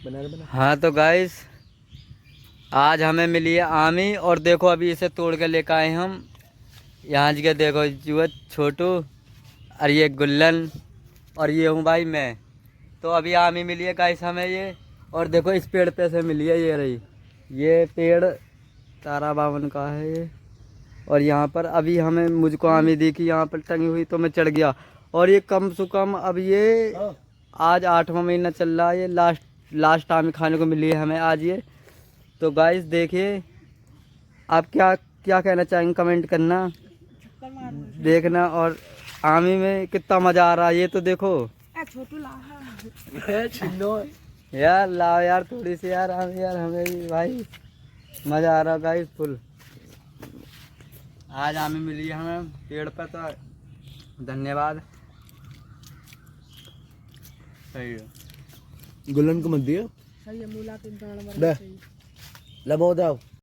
हाँ तो गाइस आज हमें मिली है आमी और देखो अभी इसे तोड़ के लेकर आए हम। यहाँ के देखो जुआ छोटू और ये गुल्लन और ये हूँ भाई मैं। तो अभी आमी मिली है गाइस हमें ये। और देखो इस पेड़ पे से मिली है ये रही। ये पेड़ तारा बावन का है ये। और यहाँ पर अभी हमें मुझको आमी दिखी यहाँ पर टंगी हुई तो मैं चढ़ गया। और ये कम से कम अब ये आज 8वां महीना चल रहा है। ये लास्ट आमी खाने को मिली है हमें आज ये। तो गाइस देखिए आप क्या क्या कहना चाहेंगे कमेंट करना देखना। और आमी में कितना मज़ा आ रहा है ये तो देखो। छोटू यार लाओ यार थोड़ी सी यार आमी यार हमें भी भाई मज़ा आ रहा है गाइस फुल। आज आमी मिली है हमें पेड़ पर तो धन्यवाद। सही है गुलन को मत दियो सही है मूला के दाना लबो दाओ।